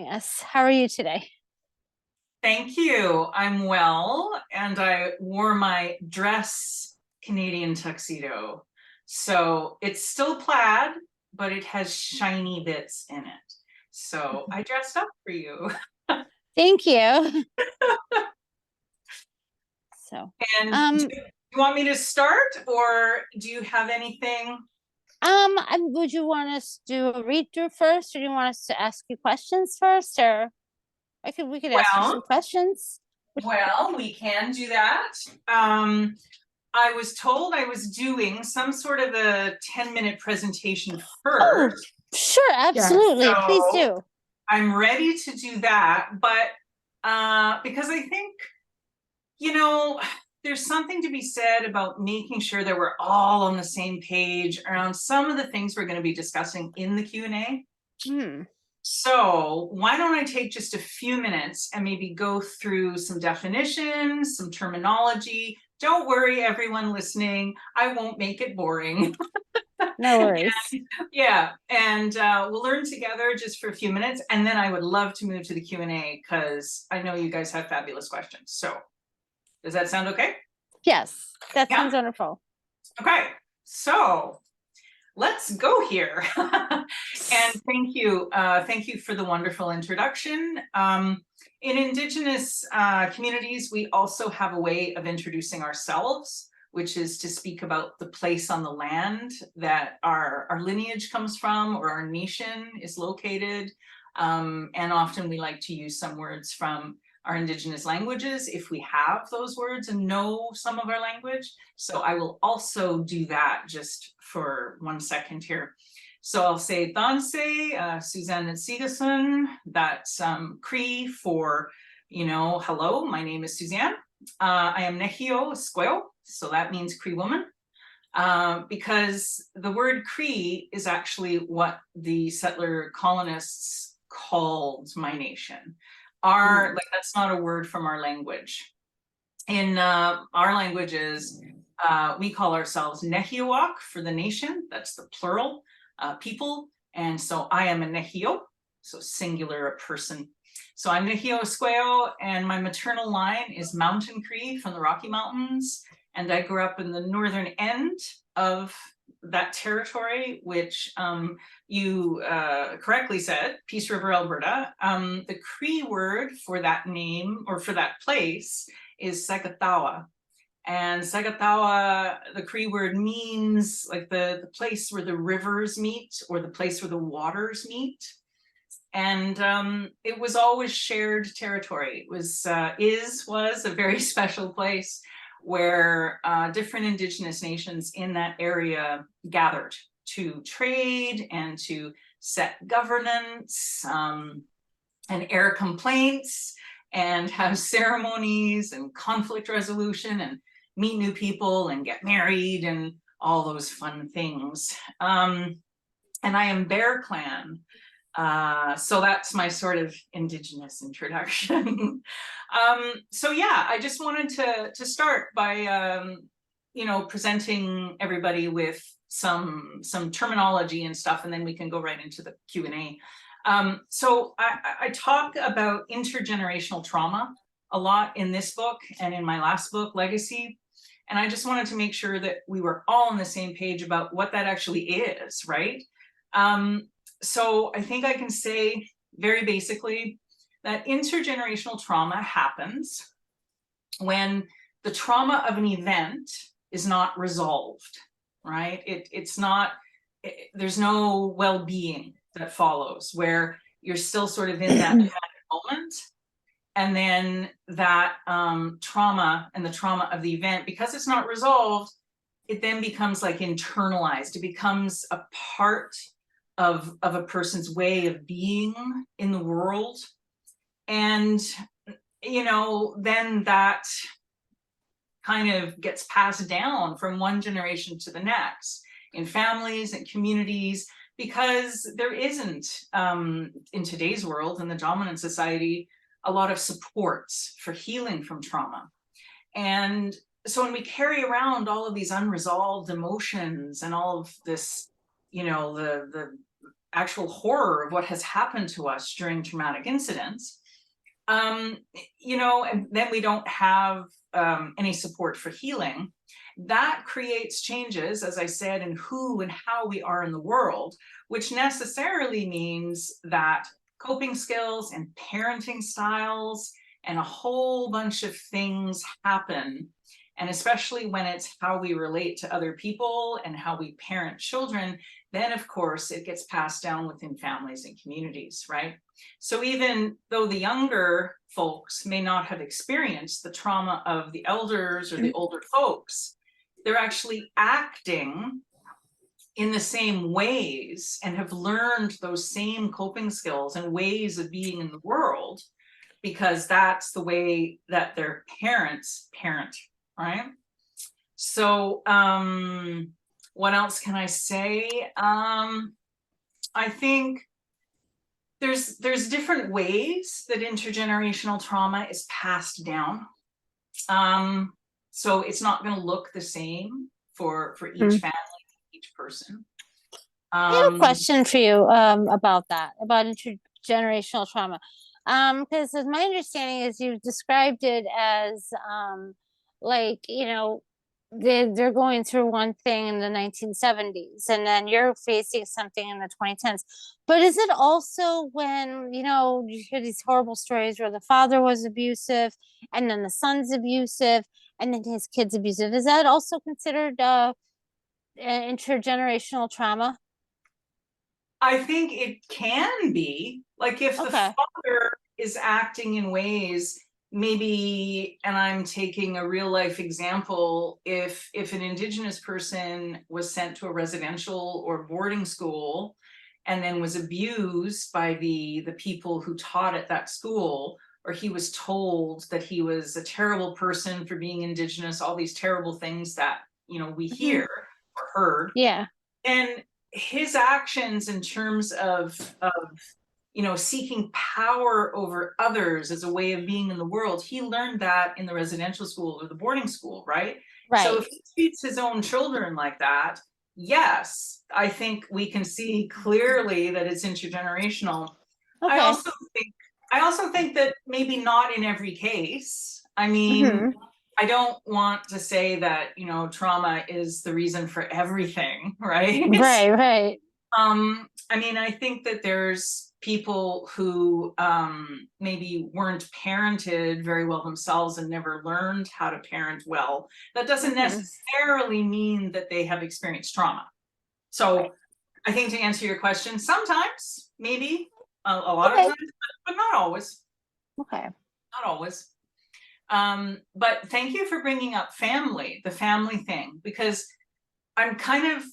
Yes. How are you today? Thank you. I'm well, and I wore my dress Canadian tuxedo. So it's still plaid, but it has shiny bits in it. So I dressed up for you. Thank you. So, And do um, you want me to start, or do you have anything? would you want us to do a read through first, or do you want us to ask you questions first, or we could ask you some Well, questions. we can do that. I was told I was doing some sort of a 10-minute presentation Oh, first. sure, Yes. absolutely. Please So do. I'm ready to do that, but because I think, you know, there's something to be said about making sure that we're all on the same page around some of the things we're going to be discussing in the Q&A. Hmm. So why don't I take just a few minutes and maybe go through some definitions, some terminology. Don't worry, everyone listening, I won't make it boring. No worries. Yeah, and we'll learn together just for a few minutes, and then I would love to move to the Q&A because I know you guys have fabulous questions. So does that sound okay? Yes, that Yeah. sounds wonderful. Okay, so let's go here. And thank you for the wonderful introduction. In Indigenous communities, we also have a way of introducing ourselves, which is to speak about the place on the land that our lineage comes from or our nation is located. And often we like to use some words from our Indigenous languages if we have those words and know some of our language. So I will also do that just for 1 second here. So I'll say Danse, Suzanne Methot, that's Cree for, hello, my name is Suzanne. I am Nehio Squeo, so that means Cree woman. Because the word Cree is actually what the settler colonists called my nation. That's not a word from our language. In our languages, we call ourselves Nehiawak for the nation. That's the plural, people. And so I am a Nehio, so singular, a person. So I'm Nehio Squeo, and my maternal line is Mountain Cree from the Rocky Mountains. And I grew up in the northern end of that territory, which you correctly said, Peace River, Alberta. The Cree word for that name or for that place is Sagatawa. And Sagatawa, the Cree word means like the place where the rivers meet or the place where the waters meet. And it was always shared territory. It was a very special place where different Indigenous nations in that area gathered to trade and to set governance and air complaints and have ceremonies and conflict resolution and meet new people and get married and all those fun things. And I am Bear Clan. So that's my sort of Indigenous introduction. So yeah, I just wanted to start by presenting everybody with some terminology and stuff, and then we can go right into the Q&A. So I talk about intergenerational trauma a lot in this book and in my last book, Legacy. And I just wanted to make sure that we were all on the same page about what that actually is, right? So I think I can say very basically that intergenerational trauma happens when the trauma of an event is not resolved, right? There's no well-being that follows, where you're still sort of in that moment. And then that trauma and the trauma of the event, because it's not resolved, it then becomes like internalized. It becomes a part of a person's way of being in the world. And, then that kind of gets passed down from one generation to the next in families and communities, because there isn't, in today's world, in the dominant society, a lot of supports for healing from trauma. And so when we carry around all of these unresolved emotions and all of this, the actual horror of what has happened to us during traumatic incidents, you know, and then we don't have any support for healing. That creates changes, as I said, in who and how we are in the world, which necessarily means that coping skills and parenting styles and a whole bunch of things happen. And especially when it's how we relate to other people and how we parent children, then of course it gets passed down within families and communities, right? So even though the younger folks may not have experienced the trauma of the elders or the older folks, they're actually acting in the same ways and have learned those same coping skills and ways of being in the world, because that's the way that their parents parent, right? So what else can I say? I think there's different ways that intergenerational trauma is passed down. So it's not going to look the same for each family, each person. I have a question for you about that, about intergenerational trauma. Because my understanding is you've described it as like, you know, they're going through one thing in the 1970s and then you're facing something in the 2010s. But is it also when, you know, you hear these horrible stories where the father was abusive and then the son's abusive and then his kid's abusive? Is that also considered intergenerational trauma? I think it can be, like, if the Okay. father is acting in ways, maybe, and I'm taking a real life example, if an Indigenous person was sent to a residential or boarding school and then was abused by the people who taught at that school, or he was told that he was a terrible person for being Indigenous, all these terrible things that, you know, we hear or heard, Yeah. and his actions in terms of you know, seeking power over others as a way of being in the world, he learned that in the residential school or the boarding school, right? So Right. if he treats his own children like that, yes, I think we can see clearly that it's intergenerational. I Okay. also think I also think that maybe not in every case. I mean, Hmm. I don't want to say that, you know, trauma is the reason for everything, right? Right, right. I mean, I think that there's people who maybe weren't parented very well themselves and never learned how to parent well. That doesn't Hmm. necessarily mean that they have experienced trauma. So Right. I think to answer your question, sometimes, maybe a lot of Okay. times, but not always, Okay. not always. But thank you for bringing up family, the family thing, because I'm kind of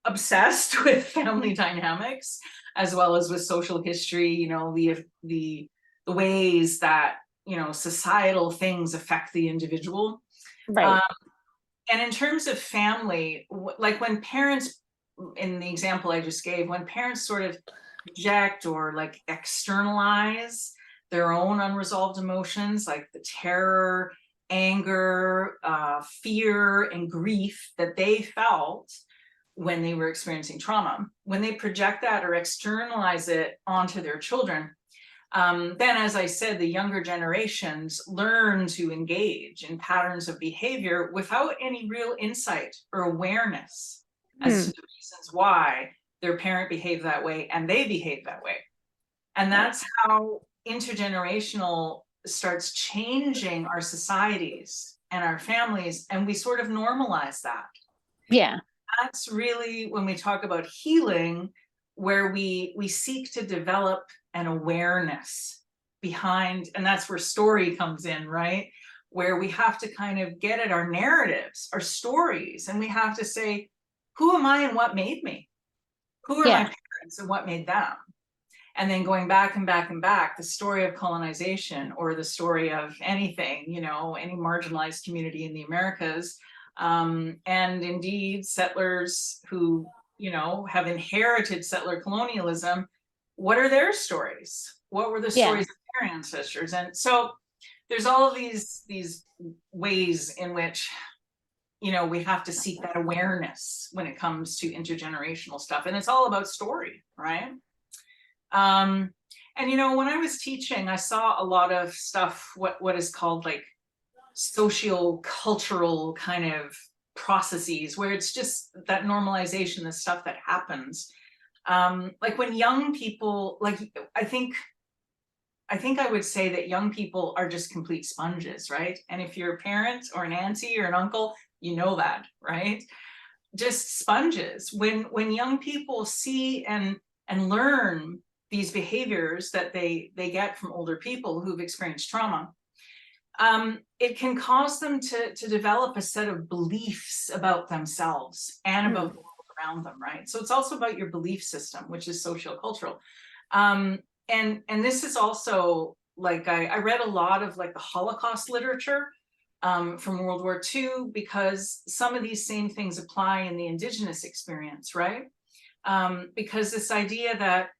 obsessed with family dynamics as well as with social history, you know, the ways that, you know, societal things affect the individual. Um, Right. and in terms of family, like when parents, in the example I just gave, when parents sort of project or like externalize their own unresolved emotions, like the terror, anger, fear, and grief that they felt when they were experiencing trauma, when they project that or externalize it onto their children, then, as I said, the younger generations learn to engage in patterns of behavior without any real insight or awareness as to Hmm. the reasons why their parent behaved that way and they behave that way. And Right. that's how intergenerational starts changing our societies and our families, and we sort of normalize that. Yeah. That's really when we talk about healing, where we seek to develop an awareness behind, and that's where story comes in, right? Where we have to kind of get at our narratives, our stories, and we have to say, who am I and what made me? Who are my Yeah. parents and what made them? And then going back and back and back, the story of colonization or the story of anything, you know, any marginalized community in the Americas, and indeed settlers who, you know, have inherited settler colonialism. What are their stories? What were the Yeah. stories of their ancestors? And so there's all of these ways in which, we have to seek that awareness when it comes to intergenerational stuff. And it's all about story, right? And when I was teaching, I saw a lot of stuff, what is called like socio-cultural kind of processes, where it's just that normalization, the stuff that happens. Like when young people, like I think I would say that young people are just complete sponges, right? And if you're a parent or an auntie or an uncle, you know that, right? Just sponges. When young people see and learn these behaviors that they get from older people who've experienced trauma, it can cause them to develop a set of beliefs about themselves and about the world around them, right? So it's also about your belief system, which is sociocultural. And this is also, like, I read a lot of like the Holocaust literature from World War II, because some of these same things apply in the Indigenous experience, right? Because this idea that,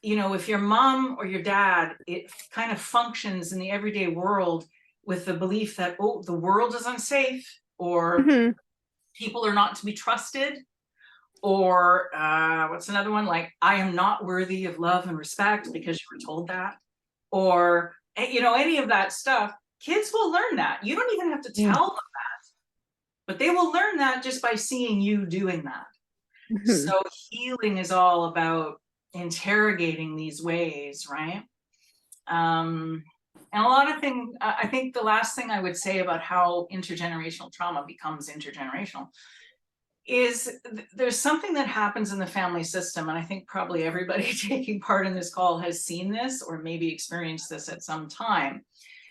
if your mom or your dad, it kind of functions in the everyday world with the belief that, oh, the world is unsafe, or people are not to be trusted, or what's another one, like, I am not worthy of love and respect because you were told that, or any of that stuff. Kids will learn that. You don't even have to tell them that, but they will learn that just by seeing you doing that. So healing is all about interrogating these ways, right? And a lot of things, I think the last thing I would say about how intergenerational trauma becomes intergenerational is there's something that happens in the family system. And I think probably everybody taking part in this call has seen this, or maybe experienced this at some time,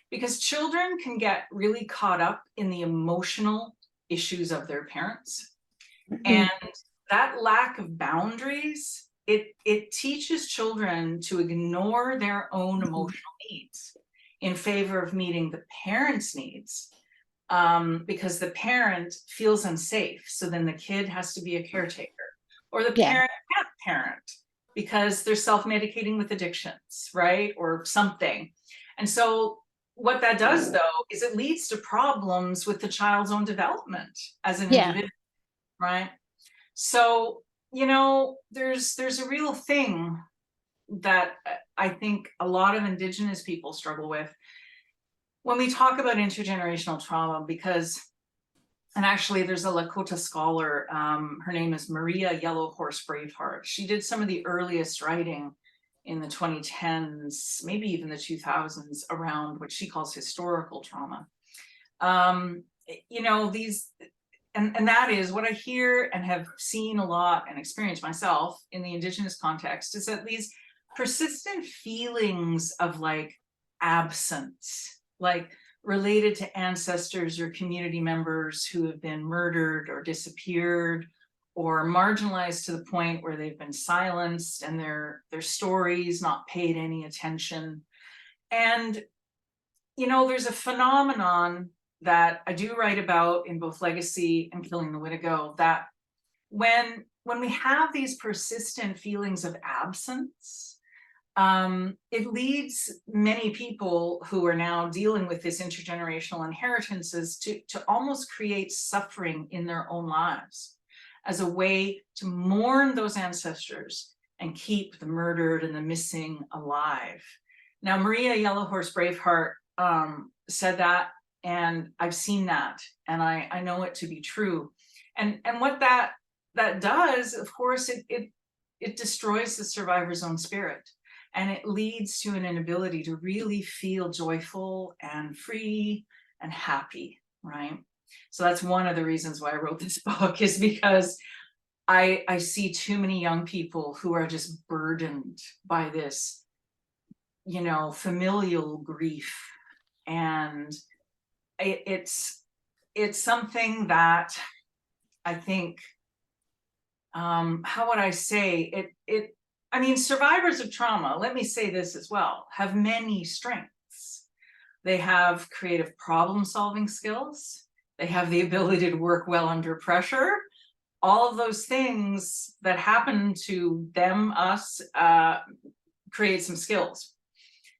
because children can get really caught up in the emotional issues of their parents. And that lack of boundaries, it teaches children to ignore their own emotional needs in favor of meeting the parent's needs, because the parent feels unsafe. So then the kid has to be a caretaker, or the parent can't parent because they're self-medicating with addictions, right? Or something. And so what that does, though, is it leads to problems with the child's own development as an individual, right? So, there's a real thing that I think a lot of Indigenous people struggle with when we talk about intergenerational trauma, because, and actually there's a Lakota scholar, her name is Maria Yellow Horse Braveheart. She did some of the earliest writing in the 2010s, maybe even the 2000s, around what she calls historical trauma. And that is what I hear and have seen a lot and experienced myself in the Indigenous context, is that these persistent feelings of like absence, like related to ancestors or community members who have been murdered or disappeared or marginalized to the point where they've been silenced and their stories not paid any attention. And, there's a phenomenon that I do write about in both Legacy and Killing the Wittigo, that when we have these persistent feelings of absence, it leads many people who are now dealing with this intergenerational inheritances to almost create suffering in their own lives as a way to mourn those ancestors and keep the murdered and the missing alive. Now, Maria Yellow Horse Braveheart said that, and I've seen that, and I know it to be true. And what that does, of course, it destroys the survivor's own spirit, and it leads to an inability to really feel joyful and free and happy, right? So that's one of the reasons why I wrote this book, is because I see too many young people who are just burdened by this, familial grief. And it's something that I think, how would I say it? I mean, survivors of trauma, let me say this as well, have many strengths. They have creative problem-solving skills. They have the ability to work well under pressure. All of those things that happen to them, us, create some skills.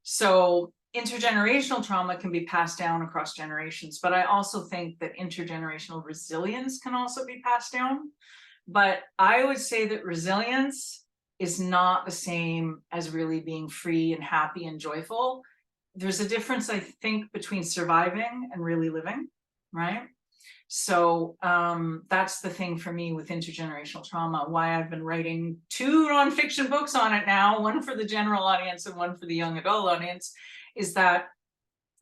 So intergenerational trauma can be passed down across generations, but I also think that intergenerational resilience can also be passed down. But I would say that resilience is not the same as really being free and happy and joyful. There's a difference, I think, between surviving and really living, right? So that's the thing for me with intergenerational trauma, why I've been writing 2 nonfiction books on it now, one for the general audience and one for the young adult audience, is that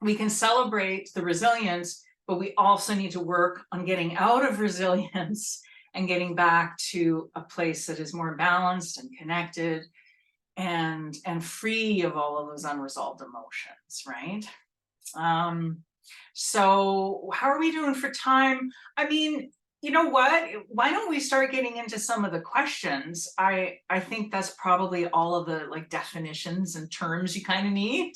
we can celebrate the resilience, but we also need to work on getting out of resilience and getting back to a place that is more balanced and connected and free of all of those unresolved emotions, right? So how are we doing for time? I mean, you know what? Why don't we start getting into some of the questions? I think that's probably all of the like definitions and terms you kind of need.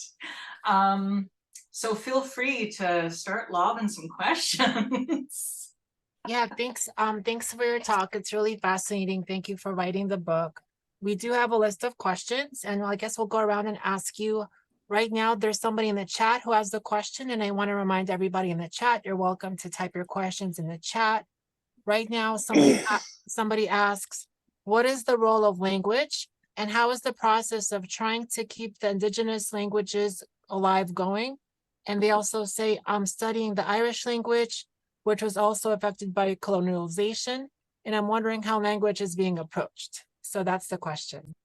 So feel free to start lobbing some questions. Yeah, thanks. Thanks for your talk. It's really fascinating. Thank you for writing the book. We do have a list of questions, and I guess we'll go around and ask you. Right now, there's somebody in the chat who has the question, and I want to remind everybody in the chat, you're welcome to type your questions in the chat. Right now, somebody asks, what is the role of language, and how is the process of trying to keep the Indigenous languages alive going? And they also say, I'm studying the Irish language, which was also affected by colonialization, and I'm wondering how language is being approached. So that's the question.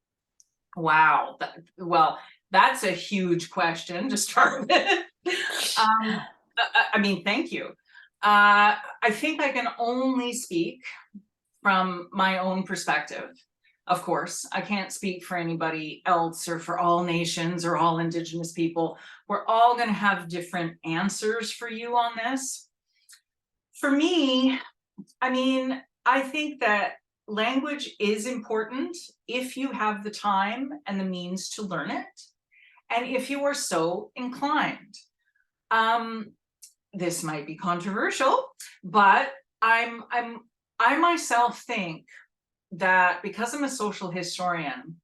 Wow. Well, that's a huge question to start with. I mean, thank you. I think I can only speak from my own perspective. Of course, I can't speak for anybody else or for all nations or all Indigenous people. We're all going to have different answers for you on this. For me, I mean, I think that language is important if you have the time and the means to learn it, and if you are so inclined. This might be controversial, but I myself think that because I'm a social historian,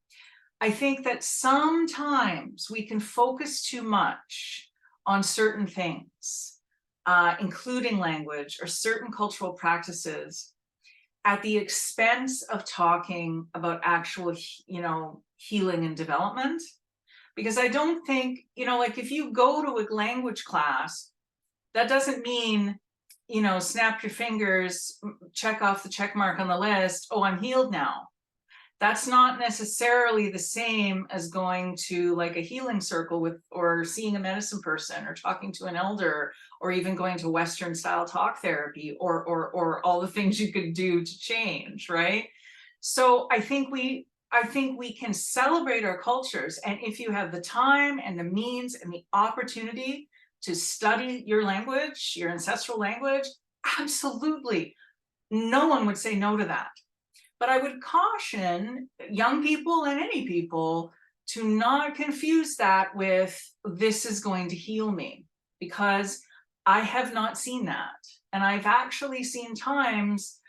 I think that sometimes we can focus too much on certain things, including language or certain cultural practices, at the expense of talking about actual, healing and development. Because I don't think, like if you go to a language class, that doesn't mean, snap your fingers, check off the check mark on the list, oh, I'm healed now. That's not necessarily the same as going to like a healing circle or seeing a medicine person or talking to an elder, or even going to Western style talk therapy or all the things you could do to change, right? So I think we can celebrate our cultures, and if you have the time and the means and the opportunity to study your language, your ancestral language, absolutely, no one would say no to that. But I would caution young people and any people to not confuse that with this is going to heal me, because I have not seen that. And I've actually seen times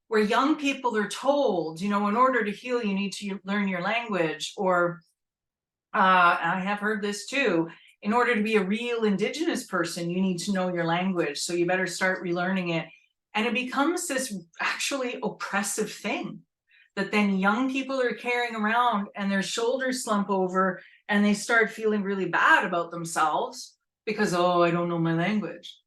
where young people are told, in order to heal, you need to learn your language, or I have heard this too, in order to be a real Indigenous person, you need to know your language, so you better start relearning it. And it becomes this actually oppressive thing that then young people are carrying around, and their shoulders slump over and they start feeling really bad about themselves because, oh, I don't know my language.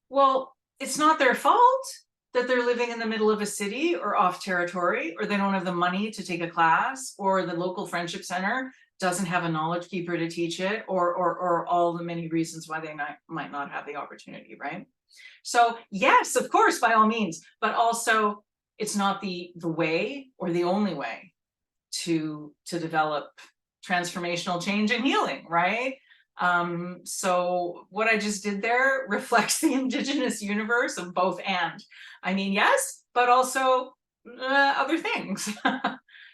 Well, it's not their fault that they're living in the middle of a city or off territory, or they don't have the money to take a class, or the local friendship center doesn't have a knowledge keeper to teach it, or all the many reasons why they might not have the opportunity, right? So yes, of course, by all means, but also it's not the way or the only way to develop transformational change and healing, right? So what I just did there reflects the Indigenous universe of both and. I mean, yes, but also other things.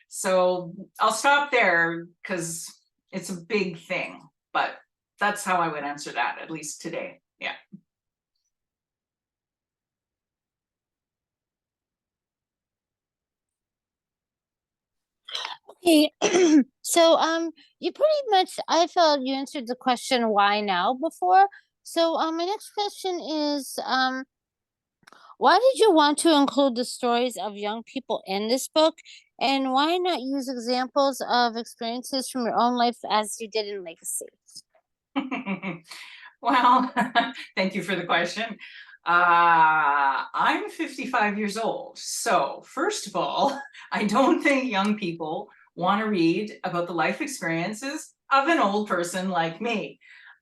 So I'll stop there because it's a big thing, but that's how I would answer that, at least today. Yeah. Hey, so you pretty much, I felt you answered the question why now before. So my next question is why did you want to include the stories of young people in this book? And why not use examples of experiences from your own life as you did in Legacy? Well, thank you for the question. I'm 55 years old. So first of all, I don't think young people want to read about the life experiences of an old person like me.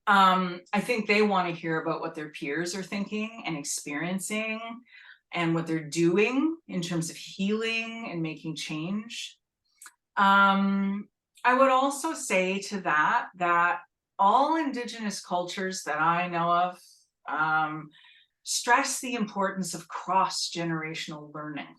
I think they want to hear about what their peers are thinking and experiencing and what they're doing in terms of healing and making change. I would also say to that, that all Indigenous cultures that I know of stress the importance of cross-generational learning.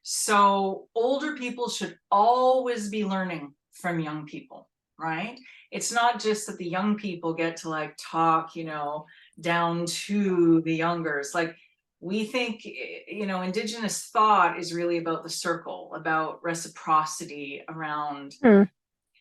So older people should always be learning from young people, right? It's not just that the young people get to like talk, you know, down to the youngers. Like we think, you know, Indigenous thought is really about the circle, about reciprocity around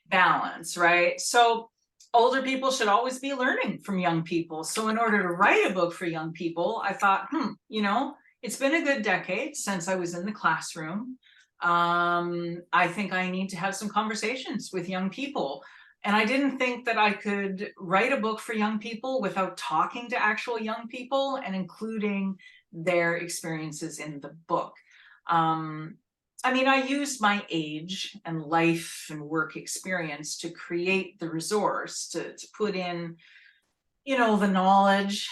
balance, right? So older people should always be learning from young people. So in order to write a book for young people, I thought, you know, it's been a good decade since I was in the classroom. I think I need to have some conversations with young people. And I didn't think that I could write a book for young people without talking to actual young people and including their experiences in the book. I mean, I used my age and life and work experience to create the resource, to put in, you know, the knowledge.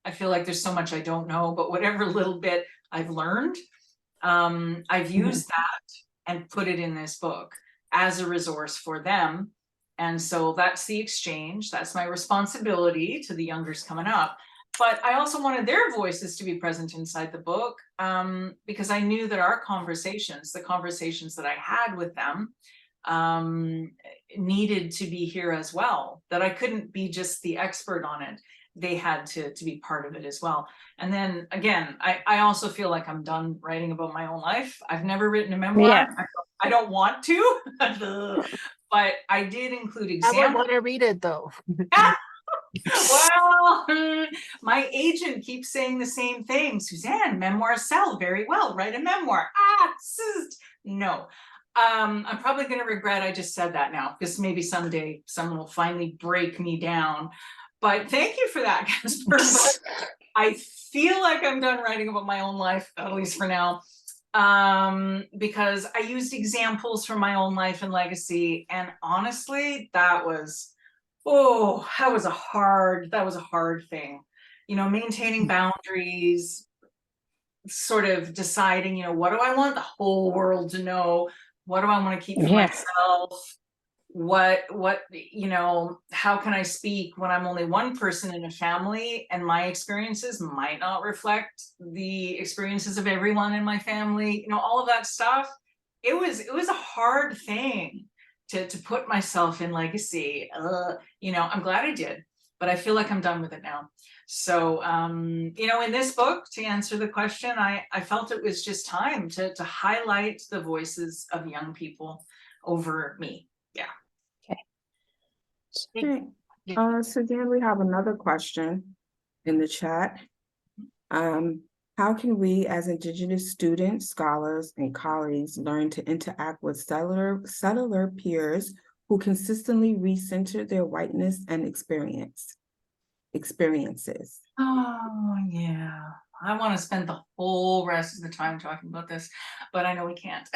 I feel like there's so much I don't know, but whatever little bit I've learned, I've used that and put it in this book as a resource for them. And so that's the exchange. That's my responsibility to the youngers coming up. But I also wanted their voices to be present inside the book because I knew that our conversations, the conversations that I had with them, needed to be here as well, that I couldn't be just the expert on it. They had to be part of it as well. And then again, I also feel like I'm done writing about my own life. I've never written a memoir. Yeah. I don't want to, but I did include examples. I would want to read it though. Well, my agent keeps saying the same thing. Suzanne, memoirs sell very well. Write a memoir. No. I'm probably going to regret I just said that now because maybe someday someone will finally break me down. But thank you for that, Casper. I feel like I'm done writing about my own life, at least for now, because I used examples from my own life and legacy. And honestly, that was a hard thing, you know, maintaining boundaries, sort of deciding, you know, what do I want the whole world to know? What do I want to keep for myself? What, you know, how can I speak when I'm only one person in a family and my experiences might not reflect the experiences of everyone in my family, you know, all of that stuff. It was a hard thing to put myself in legacy. You know, I'm glad I did, but I feel like I'm done with it now. So, you know, in this book, to answer the question, I felt it was just time to highlight the voices of young people over me. Yeah. Okay. Suzanne, we have another question in the chat. How can we as Indigenous students, scholars, and colleagues learn to interact with settler peers who consistently recenter their whiteness and experiences? Oh, yeah. I want to spend the whole rest of the time talking about this, but I know we can't.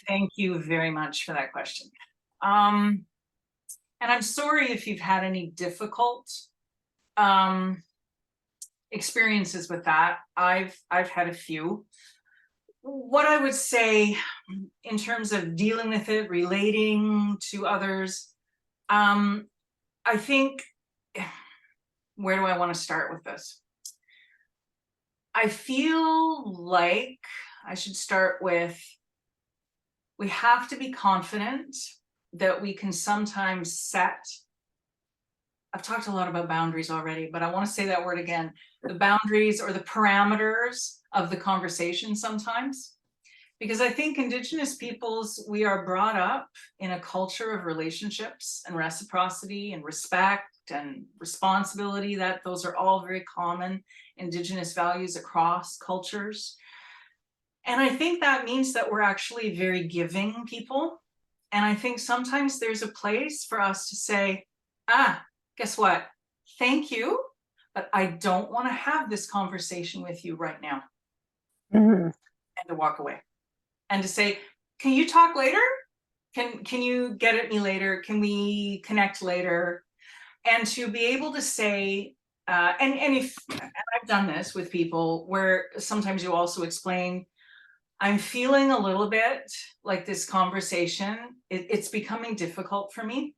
Thank you very much for that question. And I'm sorry if you've had any difficult experiences with that. I've had a few. What I would say in terms of dealing with it, relating to others, I think, where do I want to start with this? I feel like I should start with, we have to be confident that we can sometimes set, I've talked a lot about boundaries already, but I want to say that word again, the boundaries or the parameters of the conversation sometimes, Because I think Indigenous peoples, we are brought up in a culture of relationships and reciprocity and respect and responsibility, that those are all very common Indigenous values across cultures. And I think that means that we're actually very giving people. And I think sometimes there's a place for us to say, guess what? Thank you, but I don't want to have this conversation with you right now. And to walk away. And to say, can you talk later? Can you get at me later? Can we connect later? And to be able to say, and I've done this with people where sometimes you also explain, I'm feeling a little bit like this conversation, it's becoming difficult for me.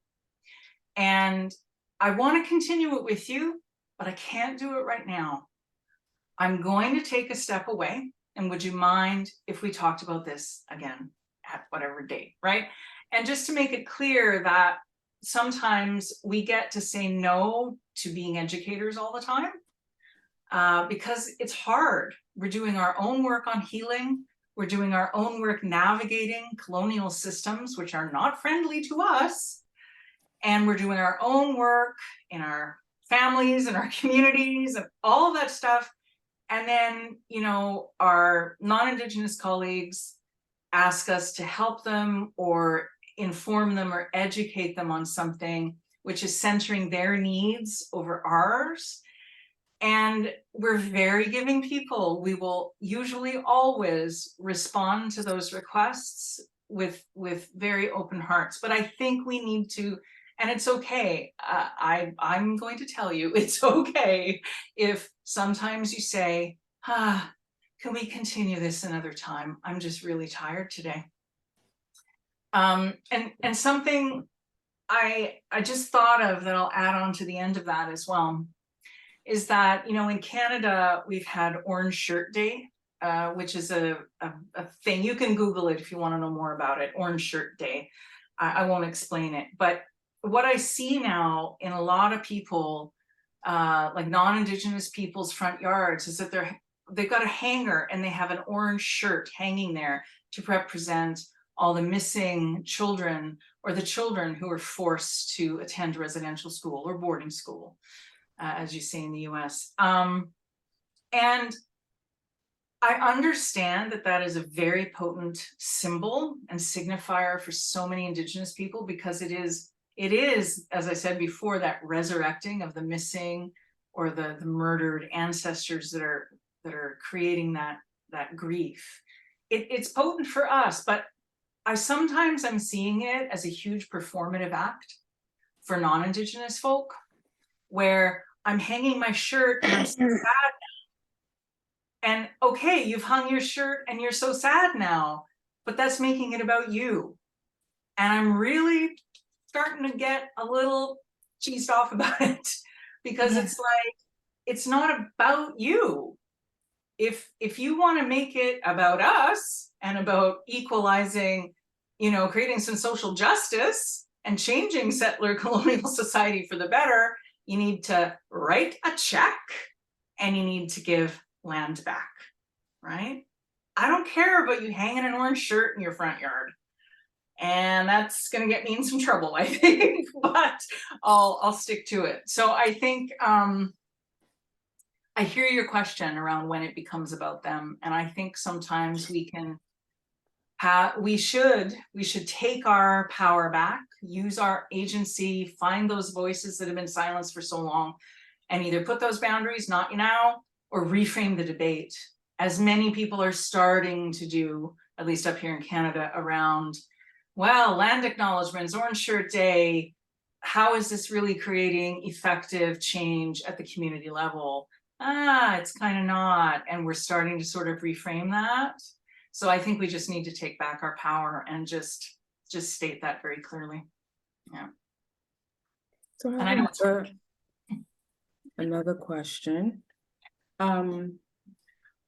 And I want to continue it with you, but I can't do it right now. I'm going to take a step away. And would you mind if we talked about this again at whatever date, right? And just to make it clear that sometimes we get to say no to being educators all the time because it's hard. We're doing our own work on healing. We're doing our own work navigating colonial systems, which are not friendly to us. And we're doing our own work in our families and our communities and all of that stuff. And then, you know, our non-Indigenous colleagues ask us to help them or inform them or educate them on something which is centering their needs over ours. And we're very giving people. We will usually always respond to those requests with very open hearts. But I think we need to, and it's okay. I'm going to tell you, it's okay if sometimes you say, can we continue this another time? I'm just really tired today. And something I just thought of that I'll add on to the end of that as well, is that, you know, in Canada, we've had Orange Shirt Day, which is a thing. You can Google it if you want to know more about it, Orange Shirt Day. I won't explain it, but what I see now in a lot of people, like non-Indigenous people's front yards, is that they've got a hanger and they have an orange shirt hanging there to represent all the missing children or the children who are forced to attend residential school or boarding school, as you say in the US. And I understand that that is a very potent symbol and signifier for so many Indigenous people, because it is, as I said before, that resurrecting of the missing or the murdered ancestors that are creating that grief. It's potent for us, but I'm seeing it as a huge performative act for non-Indigenous folk, where I'm hanging my shirt and I'm so sad now. And okay, you've hung your shirt and you're so sad now, but that's making it about you. And I'm really starting to get a little cheesed off about it, because it's like, it's not about you. If you want to make it about us and about equalizing, you know, creating some social justice and changing settler colonial society for the better, you need to write a check and you need to give land back, right? I don't care about you hanging an orange shirt in your front yard. And that's going to get me in some trouble, I think, but I'll stick to it. So I think I hear your question around when it becomes about them. And I think sometimes we should take our power back, use our agency, find those voices that have been silenced for so long, and either put those boundaries, not you now, or reframe the debate, as many people are starting to do, at least up here in Canada, around, well, land acknowledgements, Orange Shirt Day, how is this really creating effective change at the community level? It's kind of not. And we're starting to sort of reframe that. So I think we just need to take back our power and just state that very clearly. Yeah. So and I know it's hard. Another question.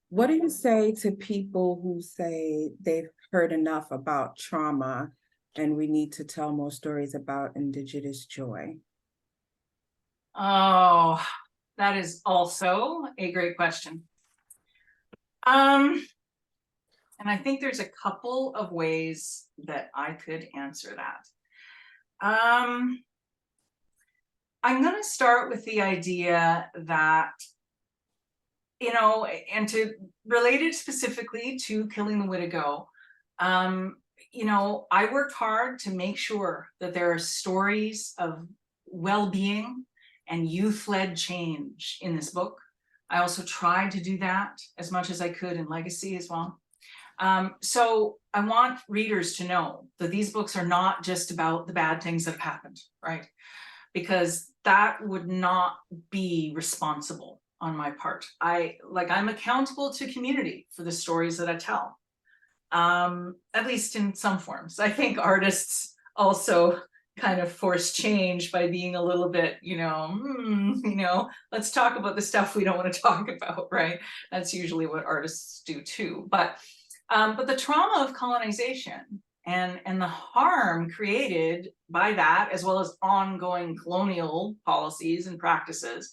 What do you say to people who say they've heard enough about trauma and we need to tell more stories about Indigenous joy? Oh, that is also a great question. And I think there's a couple of ways that I could answer that. I'm going to start with the idea that, you know, and to relate it specifically to Killing the Wittigo, you know, I worked hard to make sure that there are stories of well-being and youth-led change in this book. I also tried to do that as much as I could in Legacy as well. So I want readers to know that these books are not just about the bad things that have happened, right? Because that would not be responsible on my part. I'm accountable to community for the stories that I tell, at least in some forms. I think artists also kind of force change by being a little bit, you know, let's talk about the stuff we don't want to talk about, right? That's usually what artists do too. But the trauma of colonization and the harm created by that, as well as ongoing colonial policies and practices,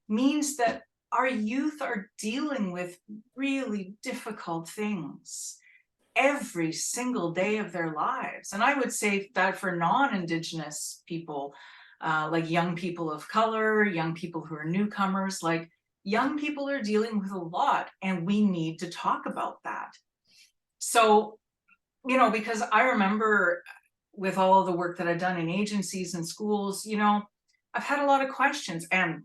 means that our youth are dealing with really difficult things every single day of their lives. And I would say that for non-Indigenous people, like young people of color, young people who are newcomers, like young people are dealing with a lot, and we need to talk about that. So, you know, because I remember with all of the work that I've done in agencies and schools, you know, I've had a lot of questions, and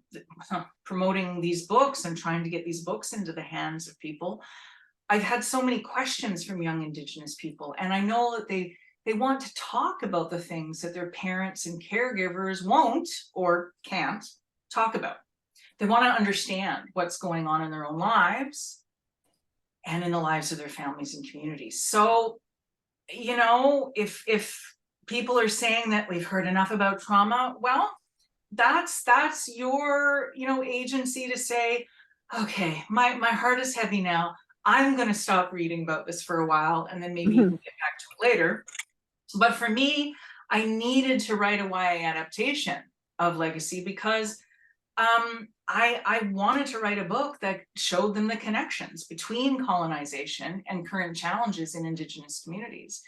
promoting these books and trying to get these books into the hands of people, I've had so many questions from young Indigenous people, and I know that they want to talk about the things that their parents and caregivers won't or can't talk about. They want to understand what's going on in their own lives and in the lives of their families and communities. So, you know, if people are saying that we've heard enough about trauma, well, that's your, you know, agency to say, okay, my heart is heavy now. I'm going to stop reading about this for a while, and then maybe you can get back to it later. But for me, I needed to write a YA adaptation of Legacy because I wanted to write a book that showed them the connections between colonization and current challenges in Indigenous communities.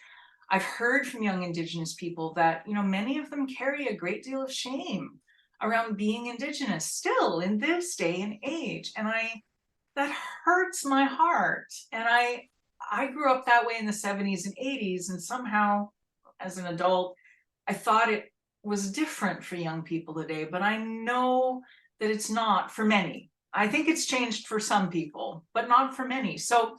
I've heard from young Indigenous people that, you know, many of them carry a great deal of shame around being Indigenous still in this day and age. And that hurts my heart. And I grew up that way in the 70s and 80s, and somehow as an adult, I thought it was different for young people today, but I know that it's not for many. I think it's changed for some people, but not for many. So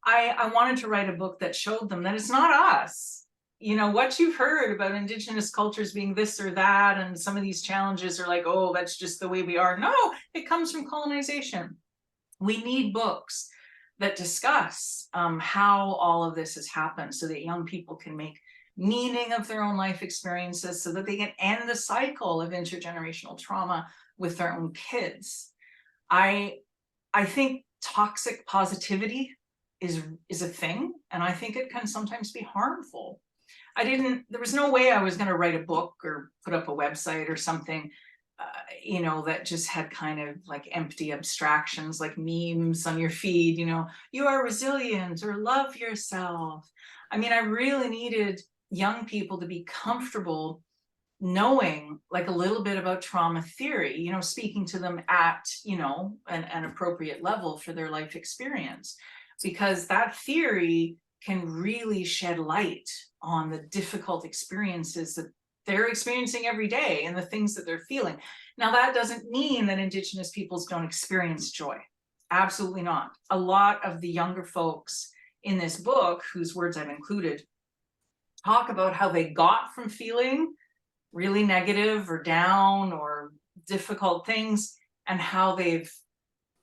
I wanted to write a book that showed them that it's not us. You know, what you've heard about Indigenous cultures being this or that, and some of these challenges are like, oh, that's just the way we are. No, it comes from colonization. We need books that discuss how all of this has happened so that young people can make meaning of their own life experiences, so that they can end the cycle of intergenerational trauma with their own kids. I think toxic positivity is a thing, and I think it can sometimes be harmful. There was no way I was going to write a book or put up a website or something, you know, that just had kind of like empty abstractions, like memes on your feed, you know, you are resilient or love yourself. I mean, I really needed young people to be comfortable knowing like a little bit about trauma theory, you know, speaking to them at, you know, an appropriate level for their life experience, because that theory can really shed light on the difficult experiences that they're experiencing every day and the things that they're feeling. Now, that doesn't mean that Indigenous peoples don't experience joy. Absolutely not. A lot of the younger folks in this book, whose words I've included, talk about how they got from feeling really negative or down or difficult things, and how they've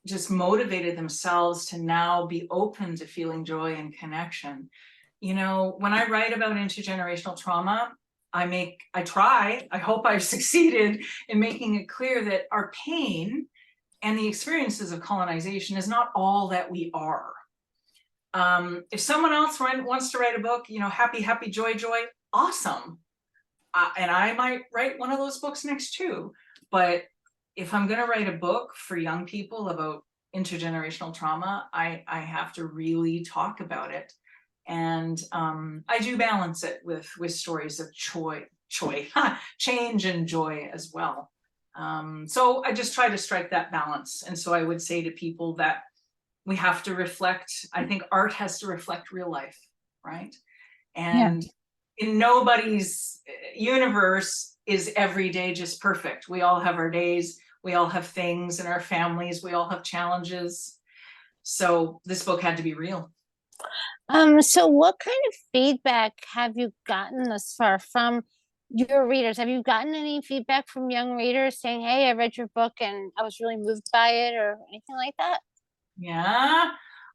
just motivated themselves to now be open to feeling joy and connection. You know, when I write about intergenerational trauma, I hope I've succeeded in making it clear that our pain and the experiences of colonization is not all that we are. If someone else wants to write a book, you know, happy, happy, joy, joy, awesome. And I might write one of those books next too. But if I'm going to write a book for young people about intergenerational trauma, I have to really talk about it. And I do balance it with stories of change and joy as well. So I just try to strike that balance. And so I would say to people that we have to reflect, I think art has to reflect real life, right? And in nobody's universe is every day just perfect. We all have our days, we all have things in our families, we all have challenges. So this book had to be real. So what kind of feedback have you gotten thus far from your readers? Have you gotten any feedback from young readers saying, hey, I read your book and I was really moved by it, or anything like that? Yeah,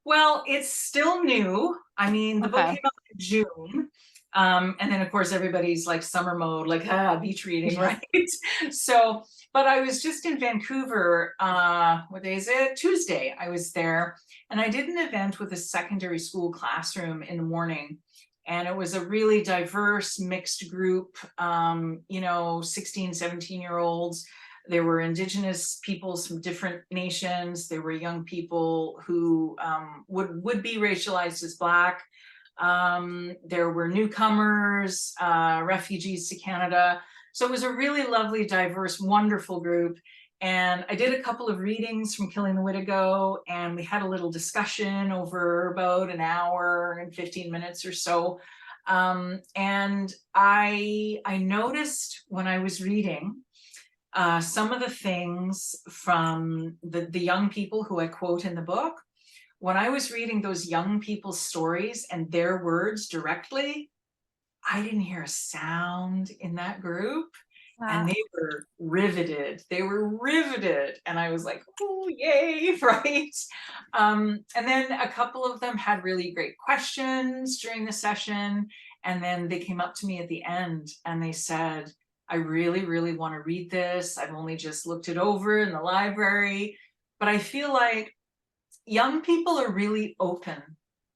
well, it's still new. I mean, the book came out in June. And then of course everybody's like summer mode, like beach reading, right? So, but I was just in Vancouver, what day is it? Tuesday, I was there, and I did an event with a secondary school classroom in the morning. And it was a really diverse, mixed group, 16, 17-year-olds. There were Indigenous peoples from different nations. There were young people who would be racialized as Black. There were newcomers, refugees to Canada. So it was a really lovely, diverse, wonderful group. And I did a couple of readings from Killing the Wittigo, and we had a little discussion over about an hour and 15 minutes or so. And I noticed when I was reading some of the things from the young people who I quote in the book. When I was reading those young people's stories and their words directly, I didn't hear a sound in that group. Wow. And they were riveted. They were riveted. And I was like, oh, yay, right? And then a couple of them had really great questions during the session. And then they came up to me at the end and they said, I really, really want to read this. I've only just looked it over in the library. But I feel like young people are really open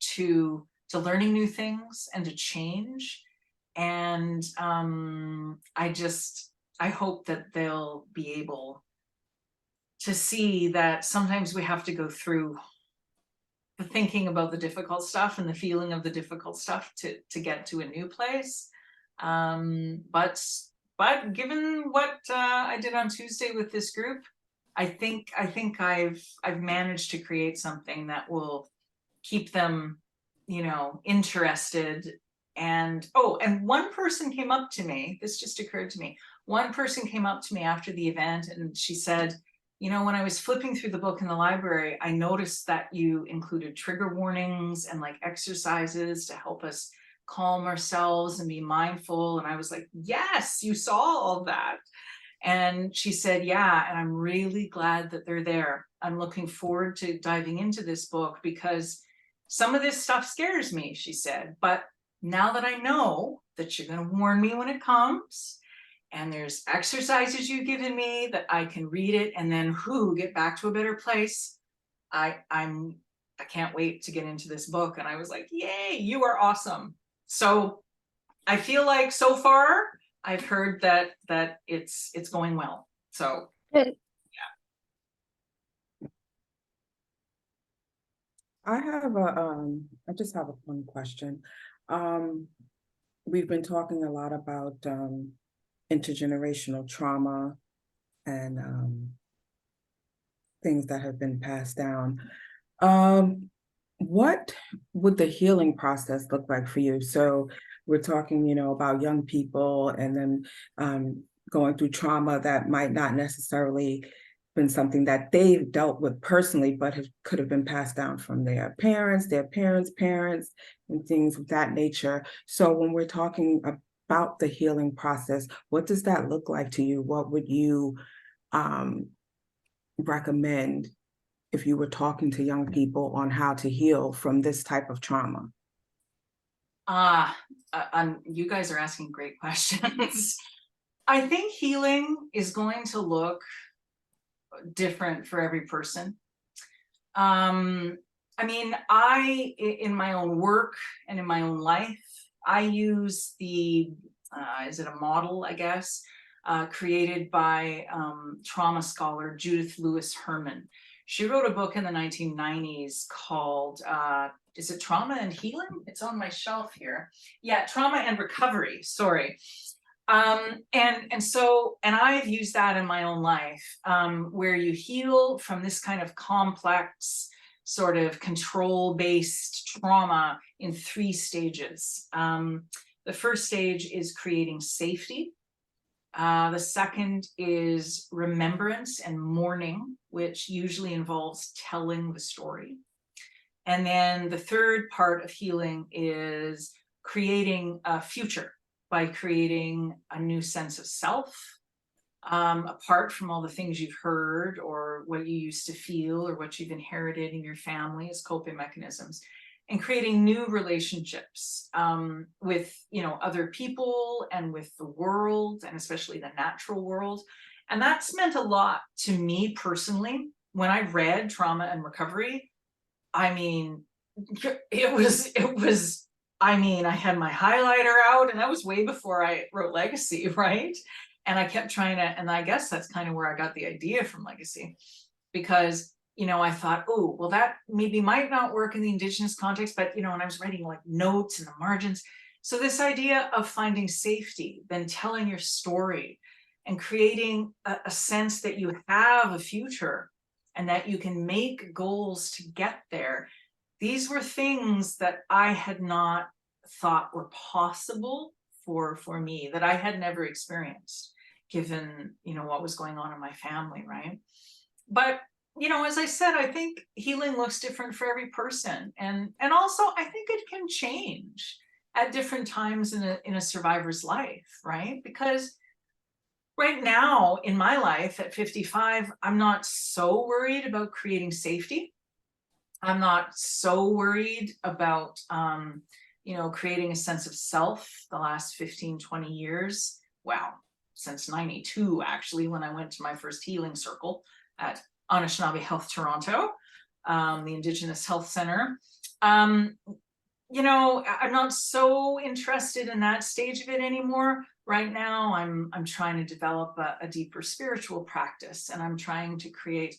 to learning new things and to change. And I hope that they'll be able to see that sometimes we have to go through the thinking about the difficult stuff and the feeling of the difficult stuff to get to a new place. But given what I did on Tuesday with this group, I think I've managed to create something that will keep them, interested. And and one person came up to me, this just occurred to me. One person came up to me after the event and she said, when I was flipping through the book in the library, I noticed that you included trigger warnings and like exercises to help us calm ourselves and be mindful. And I was like, yes, you saw all that. And she said, yeah, and I'm really glad that they're there. I'm looking forward to diving into this book because some of this stuff scares me, she said. But now that I know that you're going to warn me when it comes, and there's exercises you've given me that I can read it and then get back to a better place, I can't wait to get into this book. And I was like, yay, you are awesome. So I feel like so far I've heard that it's going well. So yeah. I just have a fun question. We've been talking a lot about intergenerational trauma and things that have been passed down. What would the healing process look like for you? So we're talking, about young people and then going through trauma that might not necessarily been something that they've dealt with personally, but could have been passed down from their parents, parents, and things of that nature. So when we're talking about the healing process, what does that look like to you? What would you recommend if you were talking to young people on how to heal from this type of trauma? You guys are asking great questions. I think healing is going to look different for every person. I mean, in my own work and in my own life, I use is it a model, I guess, created by trauma scholar Judith Lewis Herman. She wrote a book in the 1990s called, is it Trauma and Healing? It's on my shelf here. Yeah, Trauma and Recovery, sorry. And so I've used that in my own life, where you heal from this kind of complex sort of control-based trauma in 3 stages. The first stage is creating safety. The second is remembrance and mourning, which usually involves telling the story. And then the third part of healing is creating a future by creating a new sense of self, apart from all the things you've heard or what you used to feel or what you've inherited in your family as coping mechanisms, and creating new relationships with, you know, other people and with the world, and especially the natural world. And that's meant a lot to me personally. When I read Trauma and Recovery, I mean, I mean, I had my highlighter out, and that was way before I wrote Legacy, right? And I kept trying to, and I guess that's kind of where I got the idea from Legacy, because, you know, I thought, oh, well, that maybe might not work in the Indigenous context, but, you know, and I was writing like notes in the margins. So this idea of finding safety, then telling your story and creating a sense that you have a future and that you can make goals to get there. These were things that I had not thought were possible for me, that I had never experienced, given, you know, what was going on in my family, right? But, you know, as I said, I think healing looks different for every person. And also, I think it can change at different times in a survivor's life, right? Because right now in my life at 55, I'm not so worried about creating safety. I'm not so worried about, you know, creating a sense of self the last 15, 20 years. Wow, since 92, actually, when I went to my first healing circle at Anishinaabe Health Toronto, the Indigenous Health Center. You know, I'm not so interested in that stage of it anymore. Right now, I'm trying to develop a deeper spiritual practice, and I'm trying to create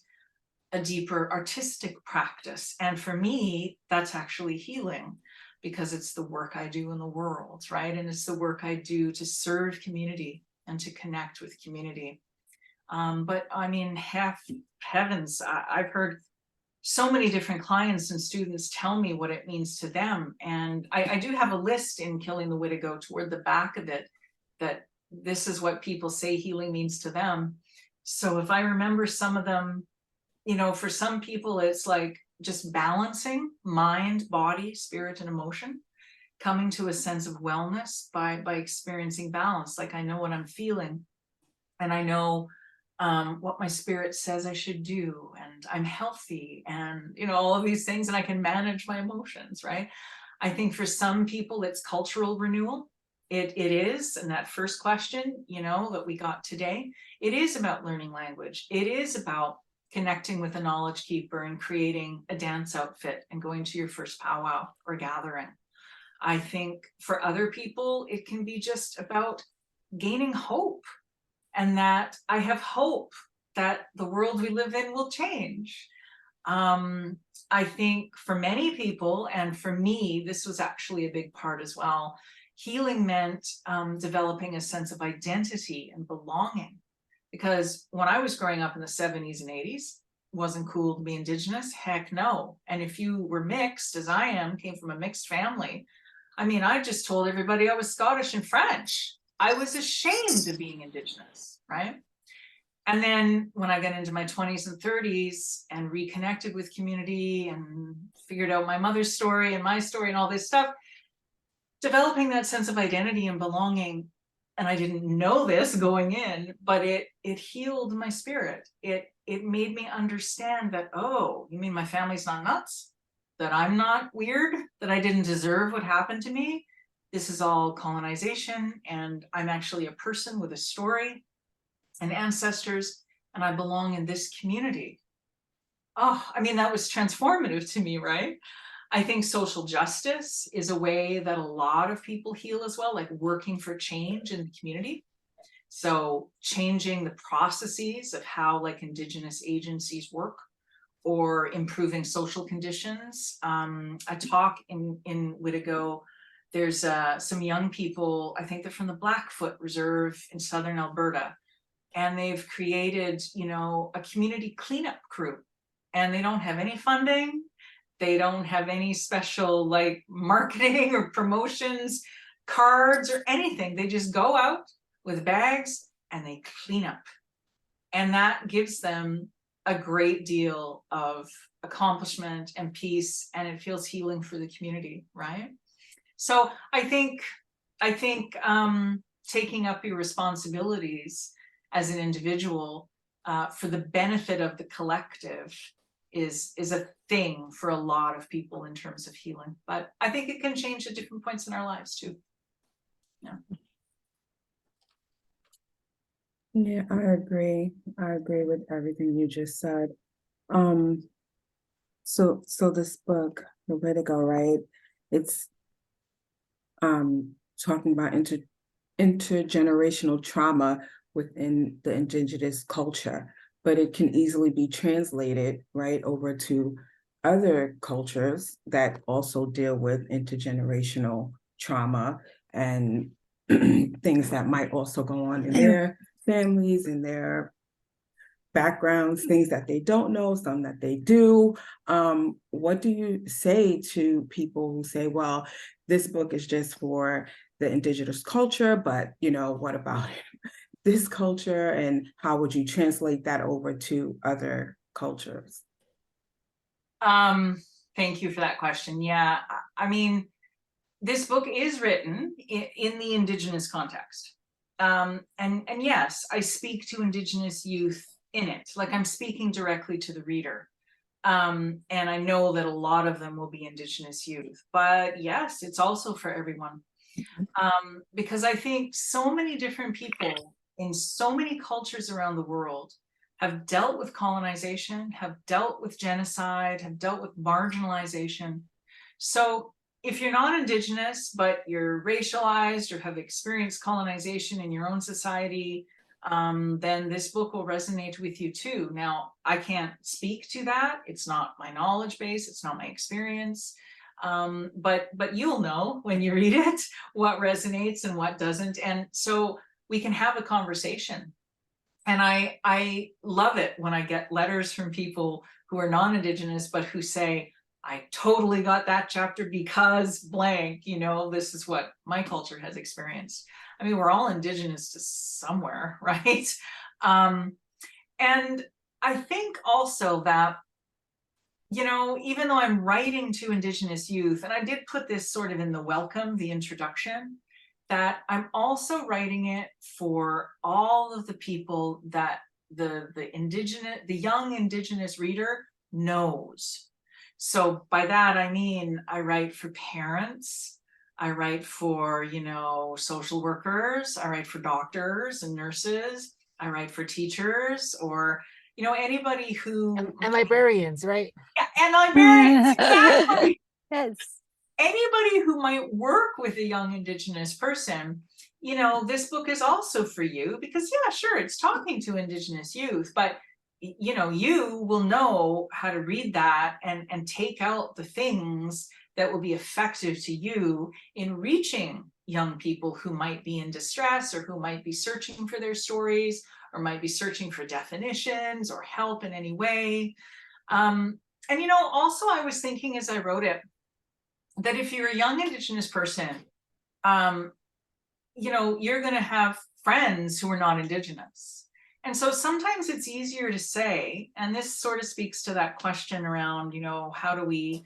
a deeper artistic practice. And for me, that's actually healing, because it's the work I do in the world, right? And it's the work I do to serve community and to connect with community. But I mean, heavens, I've heard so many different clients and students tell me what it means to them. And I do have a list in Killing the Wittigo toward the back of it, that this is what people say healing means to them. So if I remember some of them, you know, for some people, it's like just balancing mind, body, spirit, and emotion, coming to a sense of wellness by experiencing balance. Like, I know what I'm feeling, and I know what my spirit says I should do, and I'm healthy, and, you know, all of these things, and I can manage my emotions, right? I think for some people it's cultural renewal. It is, and that first question, you know, that we got today, it is about learning language. It is about connecting with a knowledge keeper and creating a dance outfit and going to your first powwow or gathering. I think for other people, it can be just about gaining hope, and that I have hope that the world we live in will change. I think for many people, and for me, this was actually a big part as well, healing meant developing a sense of identity and belonging. Because when I was growing up in the 70s and 80s, it wasn't cool to be Indigenous. Heck no. And if you were mixed, as I am, came from a mixed family, I mean, I just told everybody I was Scottish and French. I was ashamed of being Indigenous, right? And then when I got into my 20s and 30s and reconnected with community and figured out my mother's story and my story and all this stuff, developing that sense of identity and belonging. And I didn't know this going in, but it healed my spirit. It made me understand that, oh, you mean my family's not nuts? That I'm not weird? That I didn't deserve what happened to me? This is all colonization, and I'm actually a person with a story and ancestors, and I belong in this community. Oh, I mean, that was transformative to me, right? I think social justice is a way that a lot of people heal as well, like working for change in the community. So changing the processes of how like Indigenous agencies work, or improving social conditions. A talk in Wittigo, there's some young people, I think they're from the Blackfoot Reserve in southern Alberta, and they've created, you know, a community cleanup crew, and they don't have any funding. They don't have any special like marketing or promotions, cards or anything. They just go out with bags and they clean up. And that gives them a great deal of accomplishment and peace, and it feels healing for the community, right? So I think taking up your responsibilities as an individual for the benefit of the collective is a thing for a lot of people in terms of healing. But I think it can change at different points in our lives too. Yeah. Yeah, I agree. I agree with everything you just said. So this book, The Wittigo, right? It's talking about intergenerational trauma within the Indigenous culture, but it can easily be translated right over to other cultures that also deal with intergenerational trauma and things that might also go on in their families, in their backgrounds, things that they don't know, some that they do. What do you say to people who say, well, this book is just for the Indigenous culture, but you know, what about this culture, and how would you translate that over to other cultures? Thank you for that question. Yeah, I mean, this book is written in the Indigenous context. And yes, I speak to Indigenous youth in it, like I'm speaking directly to the reader. And I know that a lot of them will be Indigenous youth, but yes, it's also for everyone. Because I think so many different people in so many cultures around the world have dealt with colonization, have dealt with genocide, have dealt with marginalization. So if you're not Indigenous, but you're racialized or have experienced colonization in your own society, then this book will resonate with you too. Now, I can't speak to that. It's not my knowledge base. It's not my experience. But you'll know when you read it what resonates and what doesn't. And so we can have a conversation. And I love it when I get letters from people who are non-Indigenous, but who say, I totally got that chapter because blank, you know, this is what my culture has experienced. I mean, we're all Indigenous to somewhere, right? And I think also that, you know, even though I'm writing to Indigenous youth, and I did put this sort of in the welcome, the introduction, that I'm also writing it for all of the people that the young Indigenous reader knows. So by that, I mean, I write for parents, I write for, you know, social workers, I write for doctors and nurses, I write for teachers, or, you know, anybody who... And librarians, right? Yeah, and librarians, exactly. Yes. Anybody who might work with a young Indigenous person, you know, this book is also for you, because yeah, sure, it's talking to Indigenous youth, but you know, you will know how to read that and take out the things that will be effective to you in reaching young people who might be in distress, or who might be searching for their stories, or might be searching for definitions or help in any way. And you know, also I was thinking as I wrote it, that if you're a young Indigenous person, you know, you're going to have friends who are not Indigenous. And so sometimes it's easier to say, and this sort of speaks to that question around, you know, how do we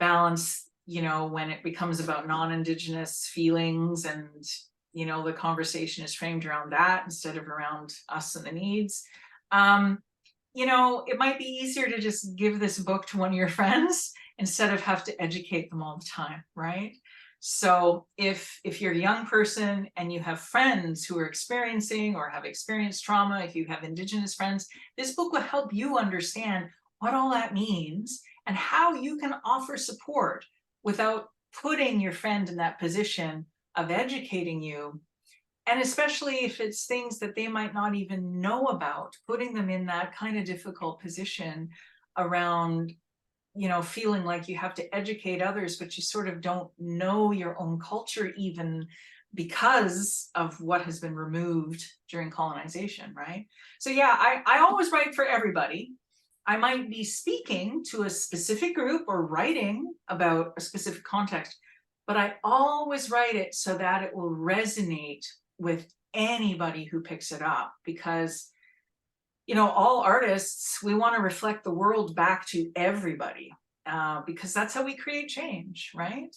balance, you know, when it becomes about non-Indigenous feelings, and, you know, the conversation is framed around that instead of around us and the needs. You know, it might be easier to just give this book to one of your friends instead of have to educate them all the time, right? So if you're a young person and you have friends who are experiencing or have experienced trauma, if you have Indigenous friends, this book will help you understand what all that means and how you can offer support without putting your friend in that position of educating you. And especially if it's things that they might not even know about, putting them in that kind of difficult position around, you know, feeling like you have to educate others, but you sort of don't know your own culture even because of what has been removed during colonization, right? So yeah, I always write for everybody. I might be speaking to a specific group or writing about a specific context, but I always write it so that it will resonate with anybody who picks it up, because, you know, all artists, we want to reflect the world back to everybody, because that's how we create change, right?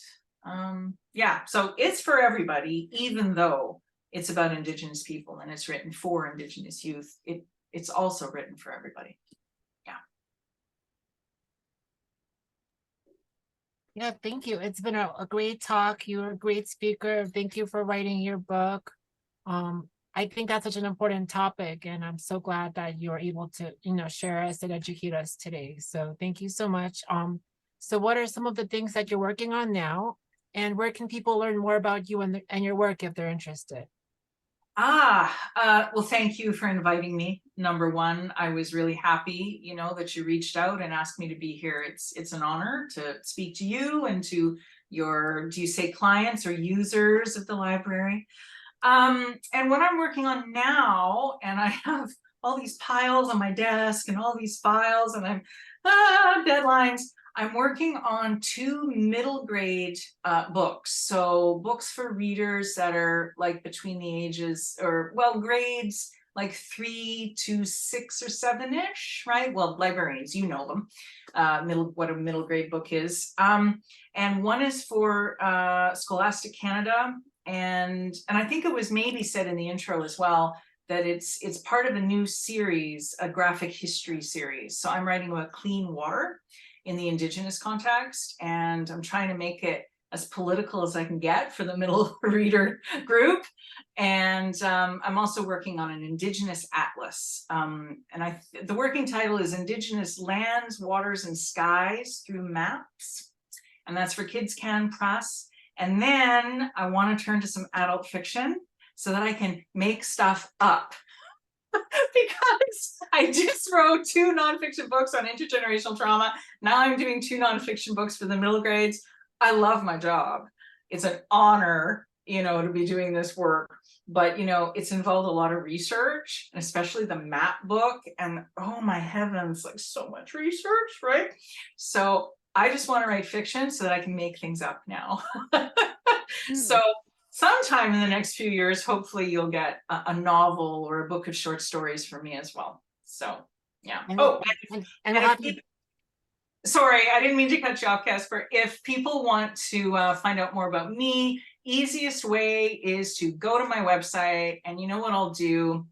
Yeah, so it's for everybody, even though it's about Indigenous people and it's written for Indigenous youth. It's also written for everybody. Yeah, thank you. It's been a great talk. You're a great speaker. Thank you for writing your book. I think that's such an important topic, and I'm so glad that you're able to, you know, share us and educate us today. So thank you so much. So what are some of the things that you're working on now, and where can people learn more about you and your work if they're interested? Well, thank you for inviting me. Number one, I was really happy, you know, that you reached out and asked me to be here. It's an honor to speak to you and to your, do you say clients or users of the library? And what I'm working on now, and I have all these piles on my desk and all these files, and I'm deadlines. I'm working on 2 middle grade books. So books for readers that are like between the ages, or well, grades like 3 to 6 or 7-ish, right? Well, librarians, you know them, what a middle grade book is. And one is for Scholastic Canada. And I think it was maybe said in the intro as well that it's part of a new series, a graphic history series. So I'm writing about clean water in the Indigenous context, and I'm trying to make it as political as I can get for the middle reader group. And I'm also working on an Indigenous atlas. And the working title is Indigenous Lands, Waters, and Skies Through Maps. And that's for Kids Can Press. And then I want to turn to some adult fiction so that I can make stuff up. Because I just wrote 2 nonfiction books on intergenerational trauma. Now I'm doing 2 nonfiction books for the middle grades. I love my job. It's an honor, you know, to be doing this work. But, you know, it's involved a lot of research, and especially the map book. And oh my heavens, like so much research, right? So I just want to write fiction so that I can make things up now. So sometime in the next few years, hopefully you'll get a novel or a book of short stories from me as well. So yeah. Sorry, I didn't mean to cut you off, Casper. If people want to find out more about me, easiest way is to go to my website, and you know what I'll do?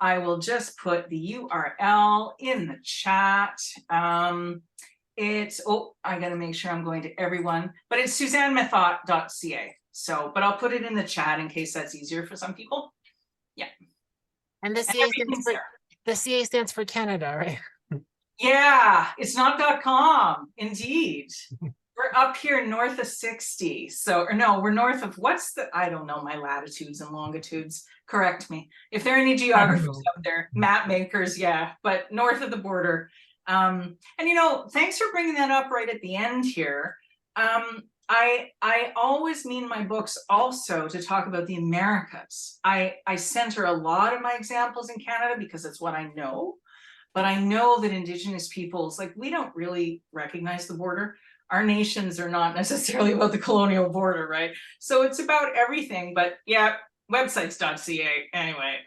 I will just put the URL in the chat. It's, I gotta make sure I'm going to everyone, but it's SuzanneMethot.ca. So, but I'll put it in the chat in case that's easier for some people. Yeah. And the CA stands for Canada, right? Yeah, it's not .com, indeed. We're up here north of 60. So, or no, we're north of, I don't know my latitudes and longitudes. Correct me. If there are any geographers out there, map makers, yeah, but north of the border. And you know, thanks for bringing that up right at the end here. I always mean my books also to talk about the Americas. I center a lot of my examples in Canada because it's what I know, but I know that Indigenous peoples, like, we don't really recognize the border. Our nations are not necessarily about the colonial border, right? So it's about everything, but yeah, websites.ca anyway.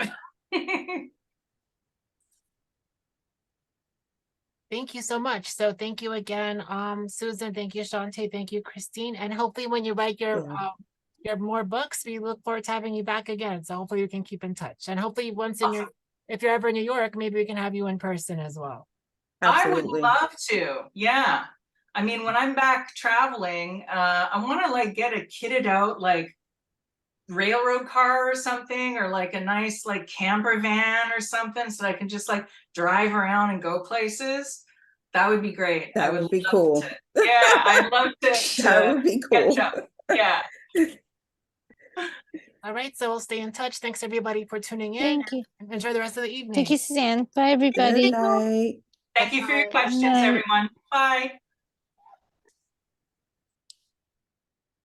Thank you so much. So thank you again, Susan. Thank you, Shante. Thank you, Christine. And hopefully when you write your more books, we look forward to having you back again. So hopefully you can keep in touch. And hopefully once if you're ever in New York, maybe we can have you in person as well. Absolutely. I would love to. Yeah. I mean, when I'm back traveling, I want to like get a kitted out like railroad car or something, or like a nice like camper van or something, so I can just like drive around and go places. That would be great. That would be cool. Yeah, I'd love to that would be cool. catch up. Yeah. All right, so we'll stay in touch. Thanks everybody for tuning in. Thank you. Enjoy the rest of the evening. Thank you, Suzanne. Bye, everybody. Good night. Thank you for your Bye. questions, Night. everyone. Bye.